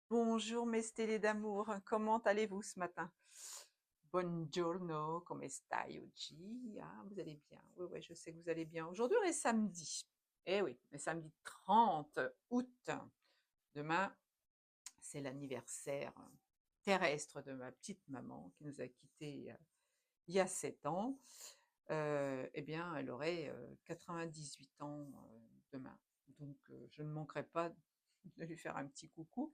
Bonjour mes stélés d'amour, comment allez-vous ce matin? Buongiorno, come stai oggi? Ah, vous allez bien. Oui, oui, je sais que vous allez bien. Aujourd'hui, on est samedi. Eh oui, on est samedi 30 août. Demain, c'est l'anniversaire terrestre de ma petite maman qui nous a quittés il y a 7 ans. Eh bien, elle aurait 98 ans demain. Donc, je ne manquerai pas de lui faire un petit coucou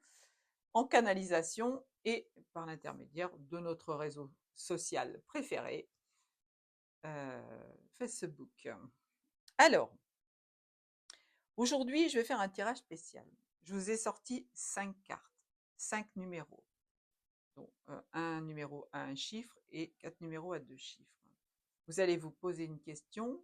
en canalisation et par l'intermédiaire de notre réseau social préféré, Facebook. Alors, aujourd'hui, je vais faire un tirage spécial. Je vous ai sorti 5 cartes, 5 numéros, dont un numéro à un chiffre et 4 numéros à 2 chiffres. Vous allez vous poser une question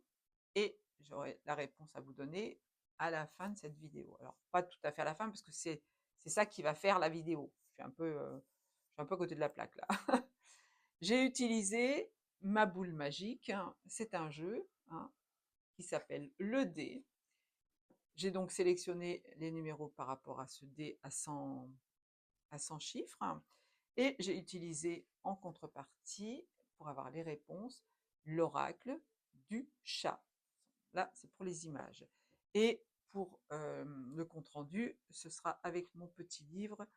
et j'aurai la réponse à vous donner à la fin de cette vidéo. Alors, pas tout à fait à la fin parce que c'est ça qui va faire la vidéo. Je suis un peu à côté de la plaque là. J'ai utilisé ma boule magique, hein. C'est un jeu, hein, qui s'appelle le dé. J'ai donc sélectionné les numéros par rapport à ce dé à 100 chiffres, hein, et j'ai utilisé en contrepartie, pour avoir les réponses, l'oracle du chat. Là, c'est pour les images. Et pour le compte-rendu, ce sera avec mon petit livre,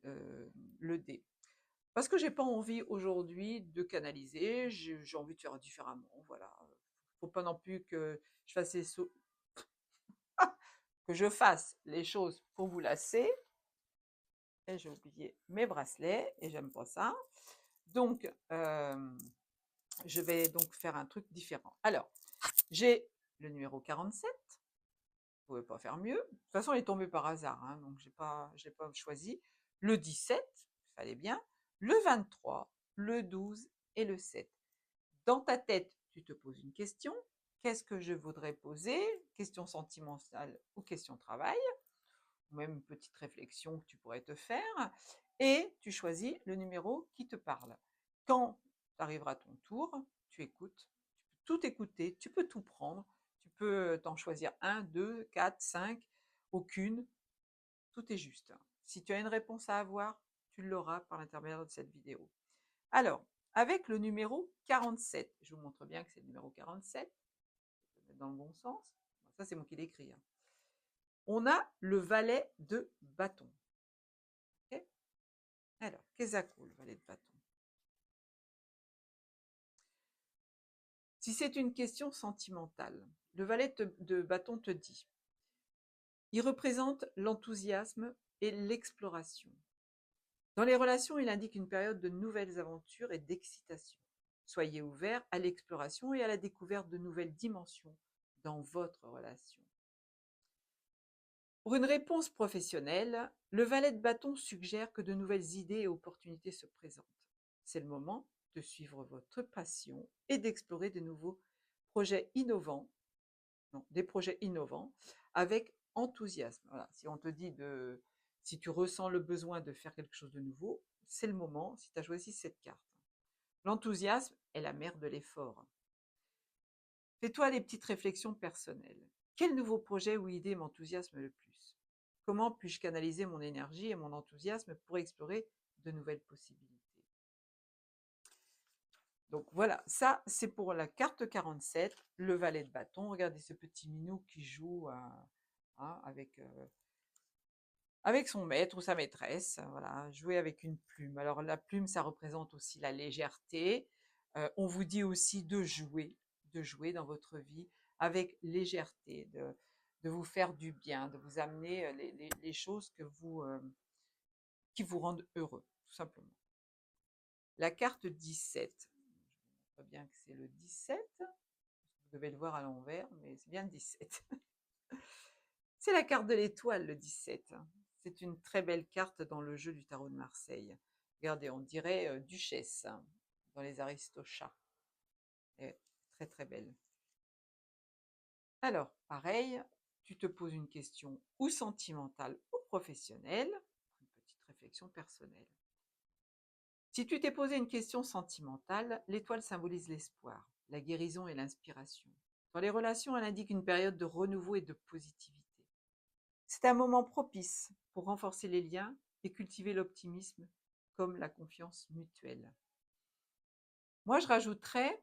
le dé. Parce que j'ai pas envie aujourd'hui de canaliser, j'ai envie de faire différemment, voilà. Faut pas non plus que je fasse que je fasse les choses pour vous lasser. Et j'ai oublié mes bracelets et j'aime pas ça. Donc, je vais donc faire un truc différent. Alors, j'ai le numéro 47. Vous pouvez pas faire mieux. De toute façon, il est tombé par hasard, hein, donc j'ai pas choisi. Le 17, fallait bien. Le 23, le 12 et le 7. Dans ta tête, tu te poses une question. Qu'est-ce que je voudrais poser? Question sentimentale ou question travail? Ou même une petite réflexion que tu pourrais te faire. Et tu choisis le numéro qui te parle. Quand arrivera ton tour, tu écoutes. Tu peux tout écouter, tu peux tout prendre. Tu peux t'en choisir un, deux, quatre, cinq, aucune. Tout est juste. Si tu as une réponse à avoir, tu l'auras par l'intermédiaire de cette vidéo. Alors, avec le numéro 47, je vous montre bien que c'est le numéro 47, je vais le mettre dans le bon sens. Ça, c'est moi qui l'écris, hein. On a le valet de bâton. Okay. Alors, qu'est-ce que le valet de bâton? Si c'est une question sentimentale, le valet de bâton te dit, il représente l'enthousiasme et l'exploration. Dans les relations, il indique une période de nouvelles aventures et d'excitation. Soyez ouvert à l'exploration et à la découverte de nouvelles dimensions dans votre relation. Pour une réponse professionnelle, le valet de bâton suggère que de nouvelles idées et opportunités se présentent. C'est le moment de suivre votre passion et d'explorer de nouveaux projets innovants, non, des projets innovants avec enthousiasme. Voilà. Si on te dit si tu ressens le besoin de faire quelque chose de nouveau, c'est le moment si tu as choisi cette carte. L'enthousiasme est la mère de l'effort. Fais-toi des petites réflexions personnelles. Quel nouveau projet ou idée m'enthousiasme le plus? Comment puis-je canaliser mon énergie et mon enthousiasme pour explorer de nouvelles possibilités? Donc voilà, ça c'est pour la carte 47, le valet de bâton. Regardez ce petit minou qui joue hein, avec son maître ou sa maîtresse. Voilà, jouer avec une plume. Alors la plume, ça représente aussi la légèreté. On vous dit aussi de jouer dans votre vie avec légèreté, de vous faire du bien, de vous amener les choses qui vous rendent heureux, tout simplement. La carte 17, je vous montre bien que c'est le 17, vous devez le voir à l'envers, mais c'est bien le 17. C'est la carte de l'étoile, le 17. C'est une très belle carte dans le jeu du tarot de Marseille. Regardez, on dirait duchesse dans les Aristochats. Elle très très belle. Alors, pareil, tu te poses une question ou sentimentale ou professionnelle, une petite réflexion personnelle. Si tu t'es posé une question sentimentale, l'étoile symbolise l'espoir, la guérison et l'inspiration. Dans les relations, elle indique une période de renouveau et de positivité. C'est un moment propice pour renforcer les liens et cultiver l'optimisme comme la confiance mutuelle. Moi, je rajouterais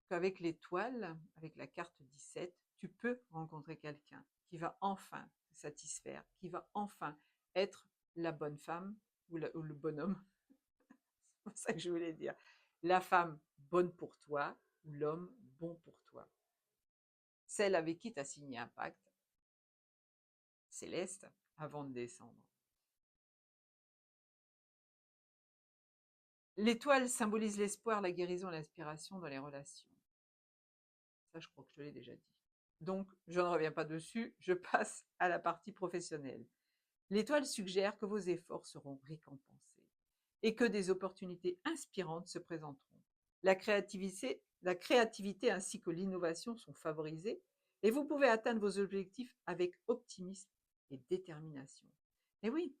qu'avec l'étoile, avec la carte 17, tu peux rencontrer quelqu'un qui va enfin te satisfaire, qui va enfin être la bonne femme ou le bonhomme, c'est ça que je voulais dire. La femme bonne pour toi ou l'homme bon pour toi. Celle avec qui tu as signé un pacte céleste avant de descendre. L'étoile symbolise l'espoir, la guérison et l'inspiration dans les relations. Ça, je crois que je te l'ai déjà dit. Donc, je ne reviens pas dessus, je passe à la partie professionnelle. L'étoile suggère que vos efforts seront récompensés et que des opportunités inspirantes se présenteront. La créativité ainsi que l'innovation sont favorisées et vous pouvez atteindre vos objectifs avec optimisme et détermination. Et oui,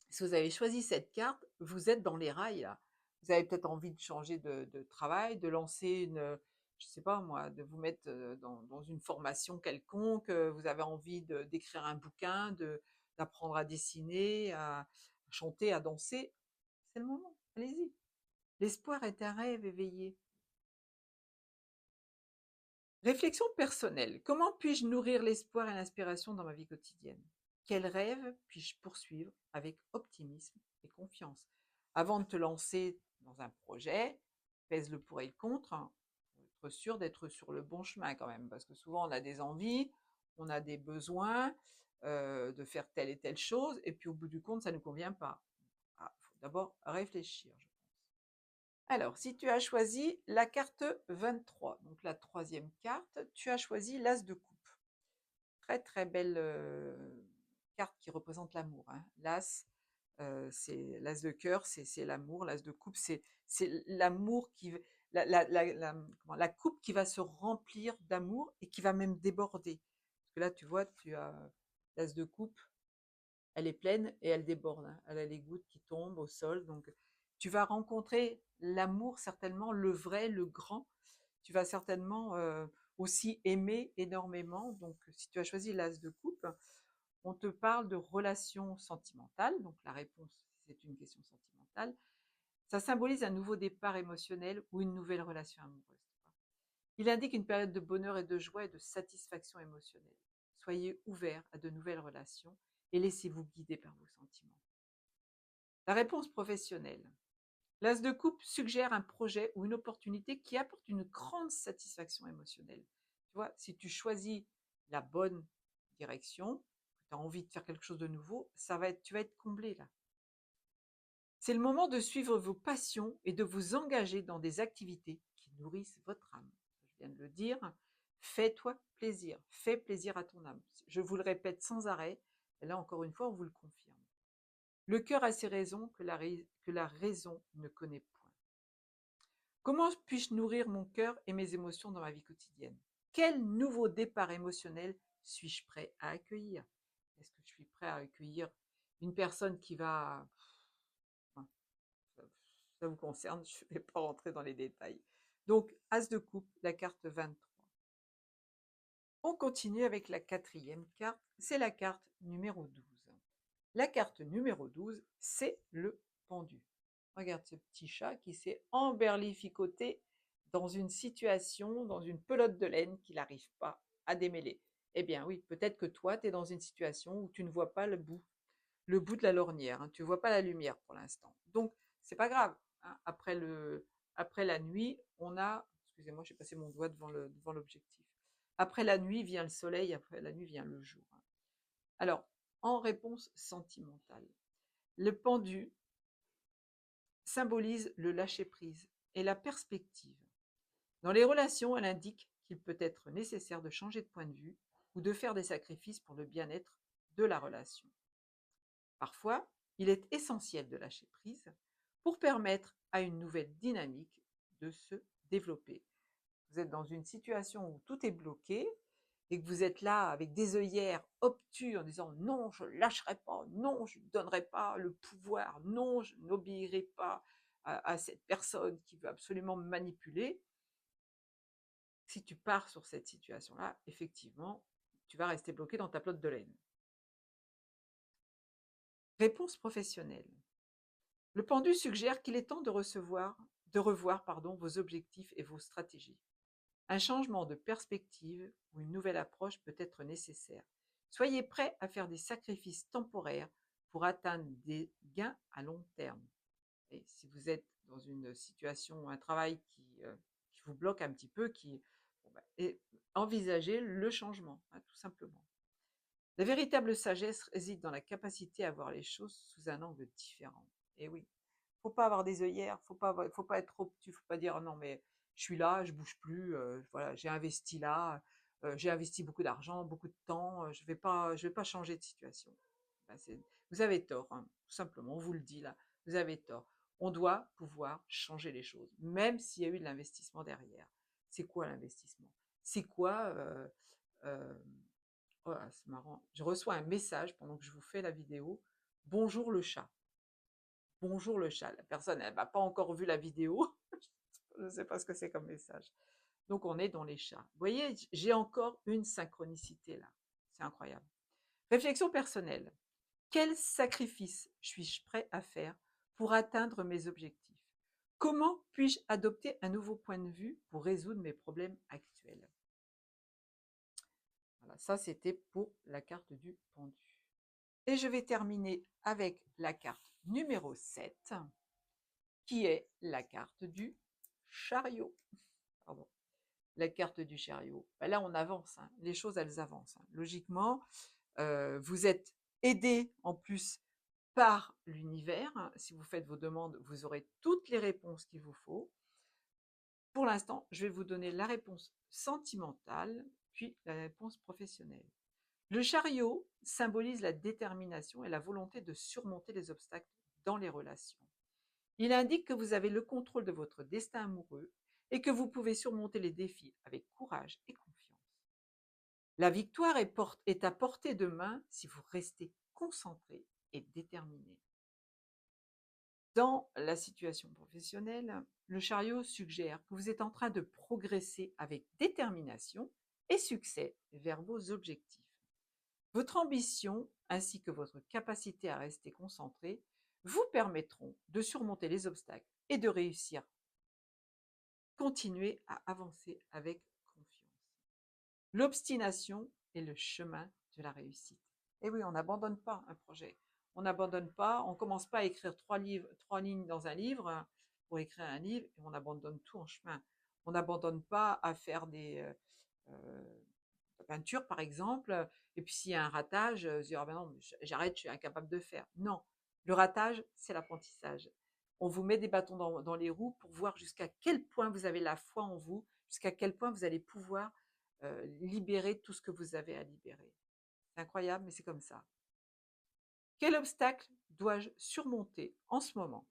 si vous avez choisi cette carte, vous êtes dans les rails là. Vous avez peut-être envie de changer de travail, de lancer je sais pas moi, de vous mettre dans une formation quelconque, vous avez envie d'écrire un bouquin, d'apprendre à dessiner, à chanter, à danser. C'est le moment, allez-y. L'espoir est un rêve éveillé. Réflexion personnelle. Comment puis-je nourrir l'espoir et l'inspiration dans ma vie quotidienne? Quel rêve puis-je poursuivre avec optimisme et confiance? Avant de te lancer dans un projet, pèse le pour et le contre, hein, pour être sûr d'être sur le bon chemin quand même, parce que souvent on a des envies, on a des besoins de faire telle et telle chose, et puis au bout du compte, ça ne nous convient pas. Il faut d'abord réfléchir, je pense. Alors, si tu as choisi la carte 23, donc la troisième carte, tu as choisi l'As de coupe. Très très belle carte qui représente l'amour, hein. L'As, c'est l'As de cœur, c'est l'amour. L'As de coupe, c'est l'amour la coupe qui va se remplir d'amour et qui va même déborder. Parce que là, tu vois, tu as l'As de coupe, elle est pleine et elle déborde, hein. Elle a les gouttes qui tombent au sol. Donc, tu vas rencontrer l'amour certainement, le vrai, le grand. Tu vas certainement aussi aimer énormément. Donc, si tu as choisi l'As de coupe, on te parle de relations sentimentales. Donc, la réponse, c'est une question sentimentale. Ça symbolise un nouveau départ émotionnel ou une nouvelle relation amoureuse. Il indique une période de bonheur et de joie et de satisfaction émotionnelle. Soyez ouverts à de nouvelles relations et laissez-vous guider par vos sentiments. La réponse professionnelle. L'As de coupe suggère un projet ou une opportunité qui apporte une grande satisfaction émotionnelle. Tu vois, si tu choisis la bonne direction, que tu as envie de faire quelque chose de nouveau, tu vas être comblé là. C'est le moment de suivre vos passions et de vous engager dans des activités qui nourrissent votre âme. Je viens de le dire, fais-toi plaisir, fais plaisir à ton âme. Je vous le répète sans arrêt, et là encore une fois, on vous le confirme. Le cœur a ses raisons que la raison ne connaît point. Comment puis-je nourrir mon cœur et mes émotions dans ma vie quotidienne? Quel nouveau départ émotionnel suis-je prêt à accueillir? Est-ce que je suis prêt à accueillir une personne qui va... Enfin, ça vous concerne, je ne vais pas rentrer dans les détails. Donc, As de coupe, la carte 23. On continue avec la quatrième carte, c'est la carte numéro 12. La carte numéro 12, c'est le pendu. Regarde ce petit chat qui s'est emberlificoté dans une situation, dans une pelote de laine qu'il n'arrive pas à démêler. Eh bien oui, peut-être que toi, tu es dans une situation où tu ne vois pas le bout de la lorgnière, hein, tu ne vois pas la lumière pour l'instant. Donc, c'est pas grave, hein. Après la nuit, on a... Excusez-moi, j'ai passé mon doigt devant l'objectif. Après la nuit vient le soleil, après la nuit vient le jour, hein. Alors, en réponse sentimentale, le pendu symbolise le lâcher-prise et la perspective. Dans les relations, elle indique qu'il peut être nécessaire de changer de point de vue ou de faire des sacrifices pour le bien-être de la relation. Parfois, il est essentiel de lâcher prise pour permettre à une nouvelle dynamique de se développer. Vous êtes dans une situation où tout est bloqué et que vous êtes là avec des œillères obtus en disant non, je ne lâcherai pas, non, je ne donnerai pas le pouvoir, non, je n'obéirai pas à cette personne qui veut absolument me manipuler. Si tu pars sur cette situation-là, effectivement, tu vas rester bloqué dans ta pelote de laine. Réponse professionnelle. Le pendu suggère qu'il est temps de revoir vos objectifs et vos stratégies. Un changement de perspective ou une nouvelle approche peut être nécessaire. Soyez prêt à faire des sacrifices temporaires pour atteindre des gains à long terme. Et si vous êtes dans une situation, un travail qui vous bloque un petit peu, envisagez le changement, hein, tout simplement. La véritable sagesse réside dans la capacité à voir les choses sous un angle différent. Et oui, faut pas avoir des œillères, faut pas être trop obtus, faut pas dire non mais je suis là, je bouge plus, voilà, j'ai investi là, j'ai investi beaucoup d'argent, beaucoup de temps, je vais pas changer de situation. Ben, vous avez tort, hein, tout simplement, on vous le dit là, vous avez tort. On doit pouvoir changer les choses, même s'il y a eu de l'investissement derrière. C'est quoi l'investissement? C'est quoi euh, oh là, c'est marrant. Je reçois un message pendant que je vous fais la vidéo. Bonjour le chat. Bonjour le chat. La personne, elle n'a pas encore vu la vidéo. Je ne sais pas ce que c'est comme message. Donc, on est dans les chats. Vous voyez, j'ai encore une synchronicité là. C'est incroyable. Réflexion personnelle. Quel sacrifice suis-je prêt à faire pour atteindre mes objectifs? Comment puis-je adopter un nouveau point de vue pour résoudre mes problèmes actuels? Voilà, ça c'était pour la carte du pendu. Et je vais terminer avec la carte numéro 7, qui est la carte du chariot. Pardon. La carte du chariot. Ben là, on avance, hein. Les choses, elles avancent, hein. Logiquement, vous êtes aidé en plus par l'univers, hein. Si vous faites vos demandes, vous aurez toutes les réponses qu'il vous faut. Pour l'instant, je vais vous donner la réponse sentimentale, puis la réponse professionnelle. Le chariot symbolise la détermination et la volonté de surmonter les obstacles dans les relations. Il indique que vous avez le contrôle de votre destin amoureux et que vous pouvez surmonter les défis avec courage et confiance. La victoire est à portée de main si vous restez concentré et déterminé. Dans la situation professionnelle, le chariot suggère que vous êtes en train de progresser avec détermination et succès vers vos objectifs. Votre ambition ainsi que votre capacité à rester concentré vous permettront de surmonter les obstacles et de réussir. Continuez à avancer avec confiance. L'obstination est le chemin de la réussite. Et oui, on n'abandonne pas un projet. On n'abandonne pas, on ne commence pas à écrire trois lignes dans un livre pour écrire un livre et on abandonne tout en chemin. On n'abandonne pas à faire des peintures, par exemple, et puis s'il y a un ratage, se dire ah ben non, j'arrête, je suis incapable de faire. Non, le ratage, c'est l'apprentissage. On vous met des bâtons dans les roues pour voir jusqu'à quel point vous avez la foi en vous, jusqu'à quel point vous allez pouvoir libérer tout ce que vous avez à libérer. C'est incroyable, mais c'est comme ça. Quel obstacle dois-je surmonter en ce moment?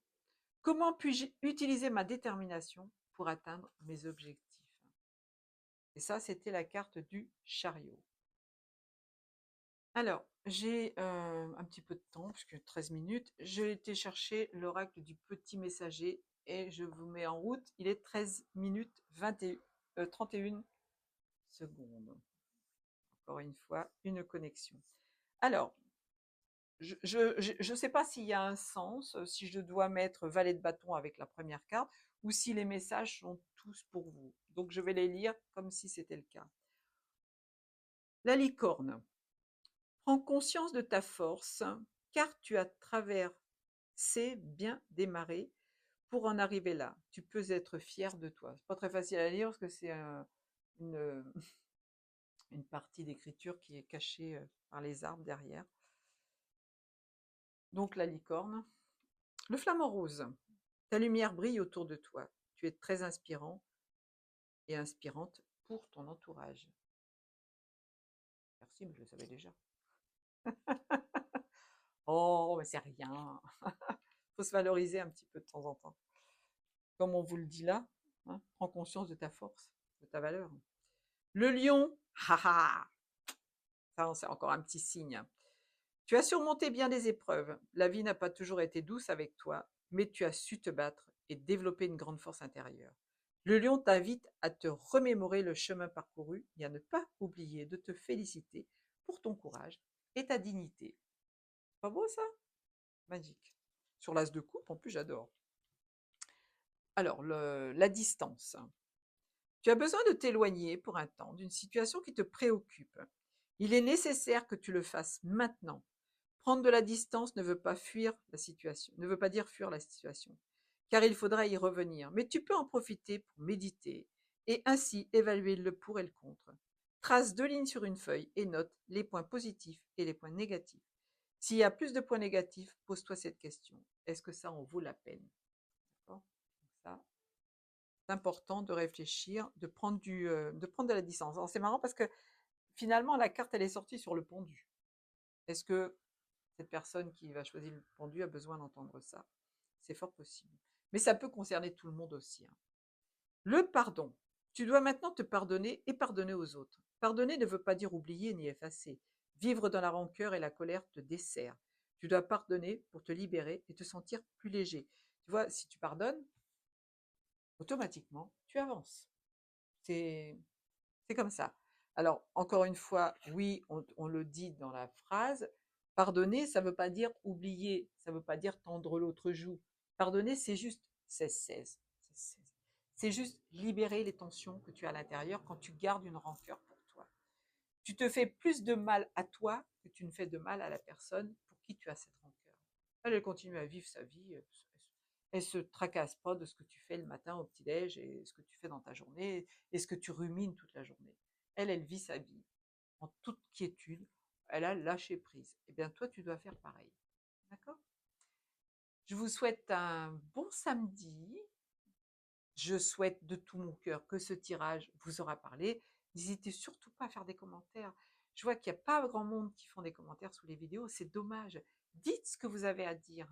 Comment puis-je utiliser ma détermination pour atteindre mes objectifs? Et ça, c'était la carte du chariot. Alors, j'ai un petit peu de temps, puisque 13 minutes. J'ai été chercher l'oracle du petit messager et je vous mets en route. Il est 13 minutes 31 secondes. Encore une fois, une connexion. Alors, je ne sais pas s'il y a un sens, si je dois mettre valet de bâton avec la première carte, ou si les messages sont tous pour vous. Donc, je vais les lire comme si c'était le cas. La licorne. Prends conscience de ta force, car tu as traversé bien démarré pour en arriver là. Tu peux être fier de toi. C'est pas très facile à lire parce que c'est une, une partie d'écriture qui est cachée par les arbres derrière. Donc la licorne. Le flamant rose. Ta lumière brille autour de toi. Tu es très inspirant et inspirante pour ton entourage. Merci, mais je le savais déjà. Oh, mais c'est rien. Faut se valoriser un petit peu de temps en temps. Comme on vous le dit là, hein, prends conscience de ta force, de ta valeur. Le lion, haha, ça c'est encore un petit signe. Tu as surmonté bien des épreuves. La vie n'a pas toujours été douce avec toi, mais tu as su te battre et développer une grande force intérieure. Le lion t'invite à te remémorer le chemin parcouru et à ne pas oublier de te féliciter pour ton courage et ta dignité. Pas beau ça? magique. Sur l'as de coupe, en plus, j'adore. Alors, la distance. Tu as besoin de t'éloigner pour un temps d'une situation qui te préoccupe. Il est nécessaire que tu le fasses maintenant. Prendre de la distance ne veut pas fuir la situation, ne veut pas dire fuir la situation, car il faudra y revenir. Mais tu peux en profiter pour méditer et ainsi évaluer le pour et le contre. Trace 2 lignes sur une feuille et note les points positifs et les points négatifs. S'il y a plus de points négatifs, pose-toi cette question. Est-ce que ça en vaut la peine? D'accord? Ça, c'est important de réfléchir, de prendre de la distance. Alors, c'est marrant parce que finalement, la carte, elle est sortie sur le pendu. Est-ce que cette personne qui va choisir le pendu a besoin d'entendre ça? C'est fort possible. Mais ça peut concerner tout le monde aussi, hein. Le pardon. Tu dois maintenant te pardonner et pardonner aux autres. Pardonner ne veut pas dire oublier ni effacer. Vivre dans la rancœur et la colère te dessert. Tu dois pardonner pour te libérer et te sentir plus léger. Tu vois, si tu pardonnes, automatiquement, tu avances. C'est c'est comme ça. Alors, encore une fois, oui, on le dit dans la phrase, pardonner, ça ne veut pas dire oublier, ça ne veut pas dire tendre l'autre joue. Pardonner, c'est juste 16-16. C'est juste libérer les tensions que tu as à l'intérieur quand tu gardes une rancœur pour toi. Tu te fais plus de mal à toi que tu ne fais de mal à la personne pour qui tu as cette rancœur. Elle continue à vivre sa vie, elle se tracasse pas de ce que tu fais le matin au petit-déj et ce que tu fais dans ta journée et ce que tu rumines toute la journée. Elle vit sa vie en toute quiétude, elle a lâché prise. Eh bien, toi, tu dois faire pareil. D'accord? Je vous souhaite un bon samedi. Je souhaite de tout mon cœur que ce tirage vous aura parlé. N'hésitez surtout pas à faire des commentaires. Je vois qu'il n'y a pas grand monde qui font des commentaires sous les vidéos. C'est dommage. Dites ce que vous avez à dire.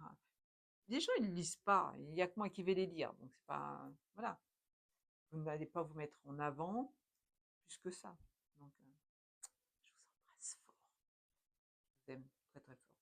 Les gens, ils ne lisent pas. Il n'y a que moi qui vais les lire. Donc, c'est pas. Voilà. Vous n'allez pas vous mettre en avant plus que ça. Donc, je vous embrasse fort. Je vous aime très, très fort.